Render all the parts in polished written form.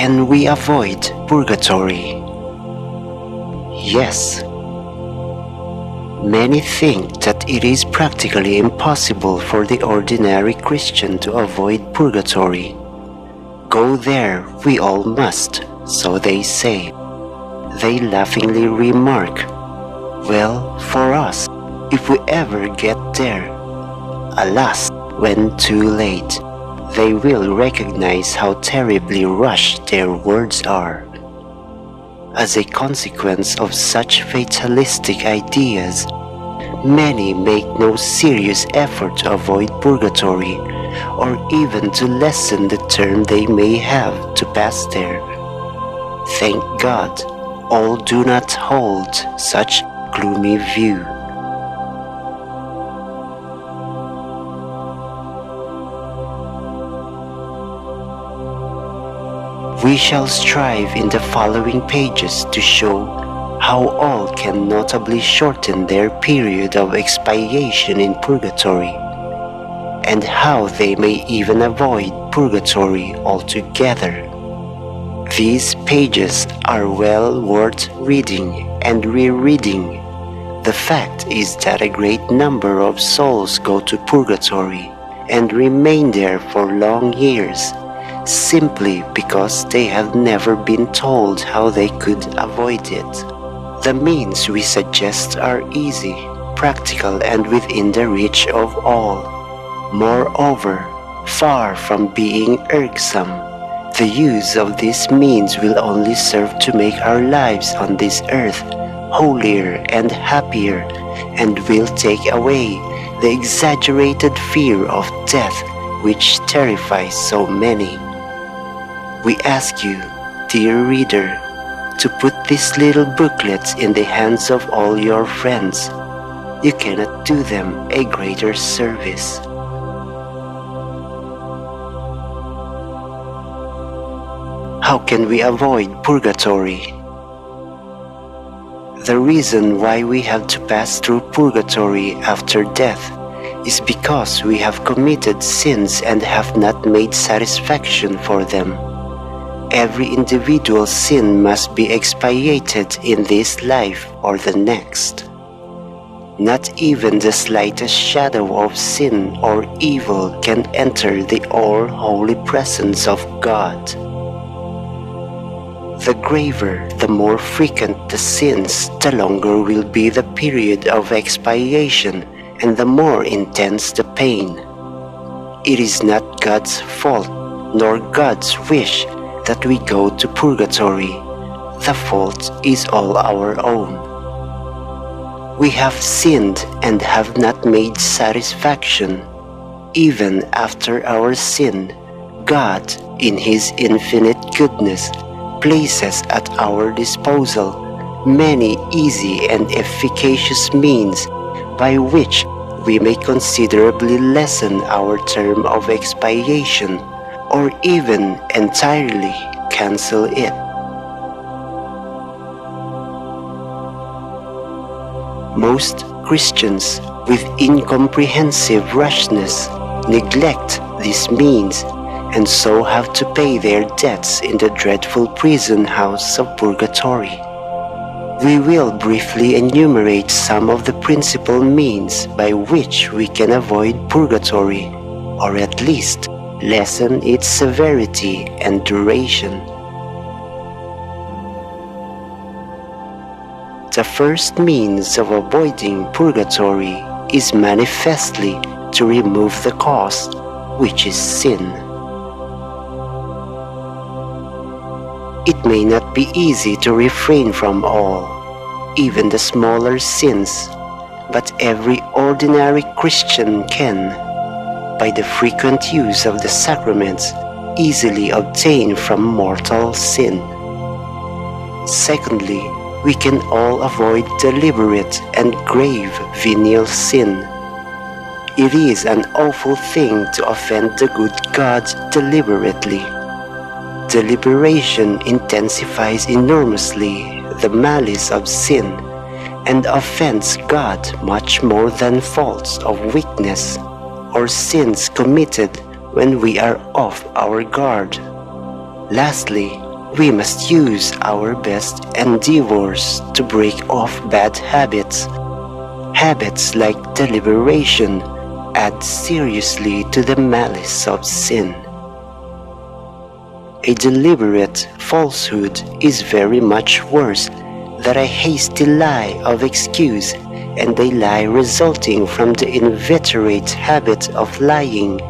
Can we avoid purgatory? Yes. Many think that it is practically impossible for the ordinary Christian to avoid purgatory. Go there we all must, so they say. They laughingly remark, well, for us, if we ever get there. Alas, when too late, they will recognize how terribly rushed their words are. As a consequence of such fatalistic ideas, many make no serious effort to avoid purgatory or even to lessen the term they may have to pass there. Thank God, all do not hold such gloomy view. We shall strive in the following pages to show how all can notably shorten their period of expiation in purgatory, and how they may even avoid purgatory altogether. These pages are well worth reading and rereading. The fact is that a great number of souls go to purgatory and remain there for long years, simply because they have never been told how they could avoid it. The means we suggest are easy, practical, and within the reach of all. Moreover, far from being irksome, the use of these means will only serve to make our lives on this earth holier and happier, and will take away the exaggerated fear of death which terrifies so many. We ask you, dear reader, to put these little booklets in the hands of all your friends. You cannot do them a greater service. How can we avoid purgatory? The reason why we have to pass through purgatory after death is because we have committed sins and have not made satisfaction for them. Every individual sin must be expiated in this life or the next. Not even the slightest shadow of sin or evil can enter the all-holy presence of God. The graver, the more frequent the sins, the longer will be the period of expiation and the more intense the pain. It is not God's fault nor God's wish that we go to purgatory. The fault is all our own. We have sinned and have not made satisfaction. Even after our sin, God, in His infinite goodness, places at our disposal many easy and efficacious means by which we may considerably lessen our term of expiation, or even entirely cancel it. Most Christians, with incomprehensive rashness, neglect these means, and so have to pay their debts in the dreadful prison house of purgatory. We will briefly enumerate some of the principal means by which we can avoid purgatory, or at least lessen its severity and duration. The first means of avoiding purgatory is manifestly to remove the cause, which is sin. It may not be easy to refrain from all, even the smaller sins, but every ordinary Christian can, by the frequent use of the sacraments, easily obtain from mortal sin. Secondly, we can all avoid deliberate and grave venial sin. It is an awful thing to offend the good God deliberately. Deliberation intensifies enormously the malice of sin and offends God much more than faults of weakness or sins committed when we are off our guard. Lastly, We must use our best endeavors to break off bad habits. Habits like deliberation add seriously to the malice of sin. A deliberate falsehood is very much worse than a hasty lie of excuse, and a lie resulting from the inveterate habit of lying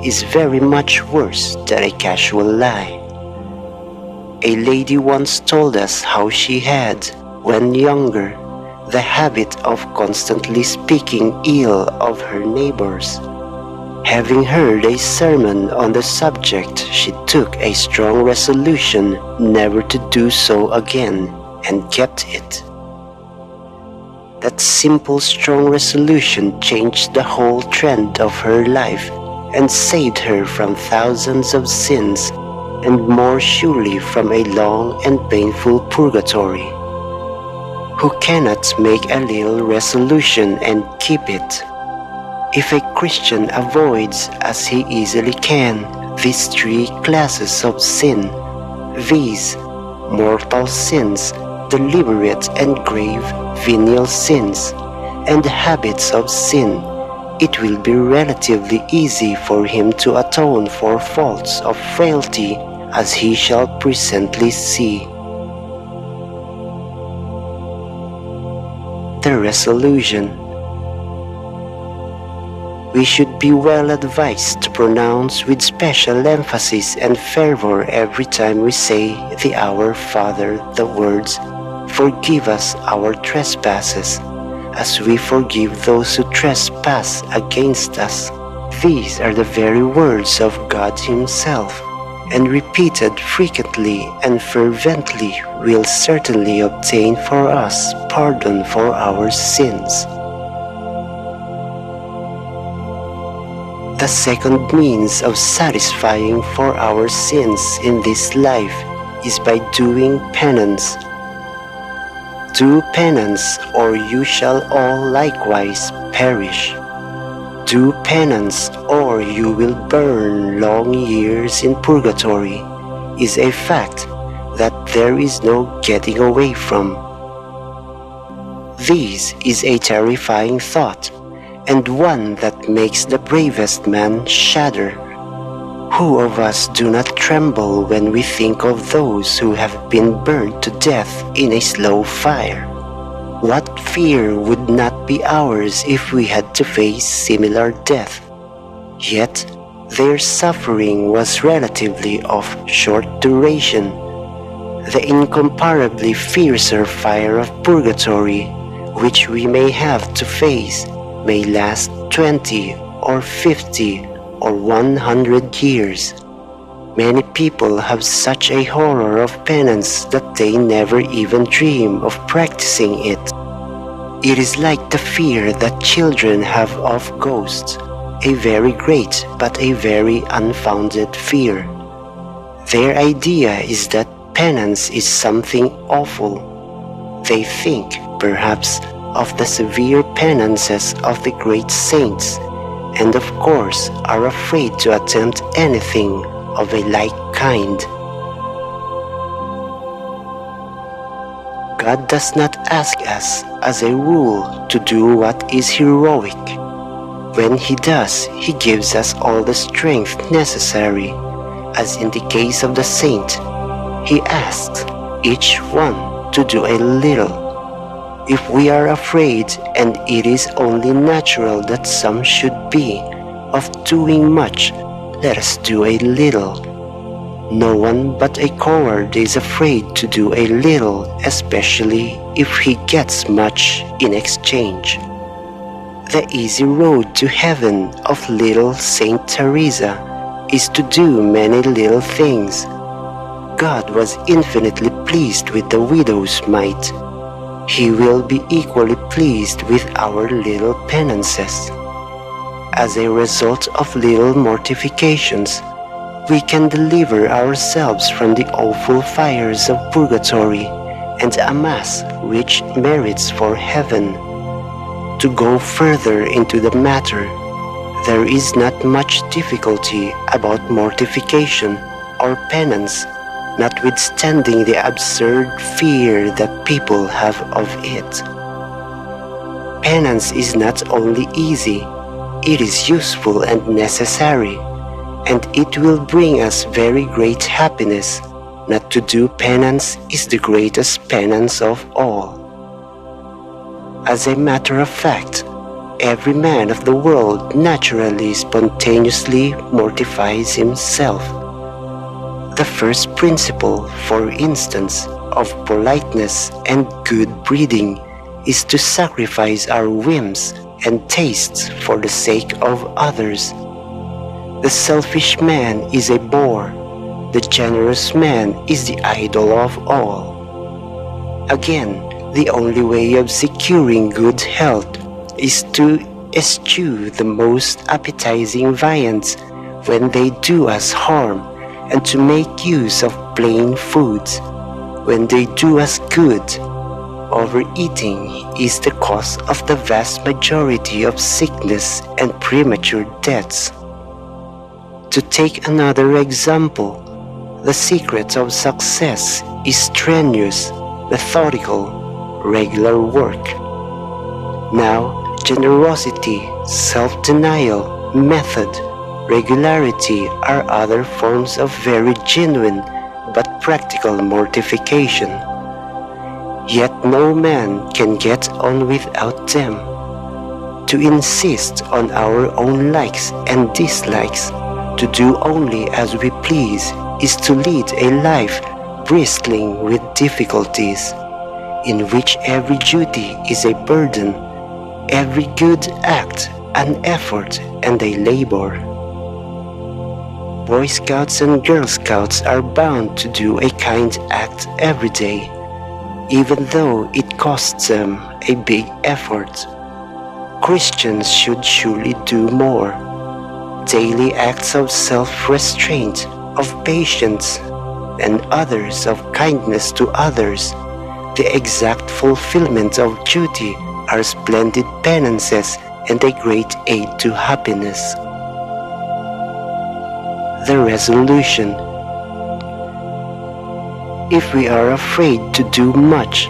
is very much worse than a casual lie. A lady once told us how she had, when younger, the habit of constantly speaking ill of her neighbors. Having heard a sermon on the subject, she took a strong resolution never to do so again and kept it. That simple, strong resolution changed the whole trend of her life and saved her from thousands of sins and more surely from a long and painful purgatory. Who cannot make a little resolution and keep it? If a Christian avoids, as he easily can, these three classes of sin, viz., mortal sins, deliberate and grave venial sins, and habits of sin, it will be relatively easy for him to atone for faults of frailty, as he shall presently see. The resolution. We should be well advised to pronounce with special emphasis and fervor every time we say the Our Father the words, "Forgive us our trespasses, as we forgive those who trespass against us." These are the very words of God Himself, and repeated frequently and fervently will certainly obtain for us pardon for our sins. The second means of satisfying for our sins in this life is by doing penance. Do penance, or you shall all likewise perish. Do penance, or you will burn long years in purgatory, is a fact that there is no getting away from. This is a terrifying thought, and one that makes the bravest man shudder. Who of us do not tremble when we think of those who have been burned to death in a slow fire? What fear would not be ours if we had to face similar death? Yet their suffering was relatively of short duration. The incomparably fiercer fire of purgatory, which we may have to face, may last 20 or 50 or 100 years. Many people have such a horror of penance that they never even dream of practicing it. It is like the fear that children have of ghosts, a very great but a very unfounded fear. Their idea is that penance is something awful. They think, perhaps, of the severe penances of the great saints, and of course are afraid to attempt anything of a like kind. God does not ask us, as a rule, to do what is heroic. When He does, He gives us all the strength necessary. As in the case of the saint, He asks each one to do a little. If we are afraid, and it is only natural that some should be, of doing much, let us do a little. No one but a coward is afraid to do a little, especially if he gets much in exchange. The easy road to heaven of little Saint Teresa is to do many little things. God was infinitely pleased with the widow's mite. He will be equally pleased with our little penances. As a result of little mortifications, we can deliver ourselves from the awful fires of purgatory and amass rich merits for heaven. To go further into the matter, there is not much difficulty about mortification or penance, notwithstanding the absurd fear that people have of it. Penance is not only easy, it is useful and necessary, and it will bring us very great happiness. Not to do penance is the greatest penance of all. As a matter of fact, every man of the world naturally, spontaneously mortifies himself. The first principle, for instance, of politeness and good breeding is to sacrifice our whims and tastes for the sake of others. The selfish man is a bore. The generous man is the idol of all. Again, the only way of securing good health is to eschew the most appetizing viands when they do us harm, and to make use of plain foods when they do us good. Overeating is the cause of the vast majority of sickness and premature deaths. To take another example, the secret of success is strenuous, methodical, regular work. Now, generosity, self-denial, method, regularity are other forms of very genuine but practical mortification. Yet no man can get on without them. To insist on our own likes and dislikes, to do only as we please, is to lead a life bristling with difficulties, in which every duty is a burden, every good act an effort and a labor. Boy Scouts and Girl Scouts are bound to do a kind act every day, even though it costs them a big effort. Christians should surely do more. Daily acts of self-restraint, of patience, and others of kindness to others, the exact fulfillment of duty, are splendid penances and a great aid to happiness. The resolution. If we are afraid to do much,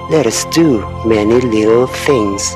let us do many little things.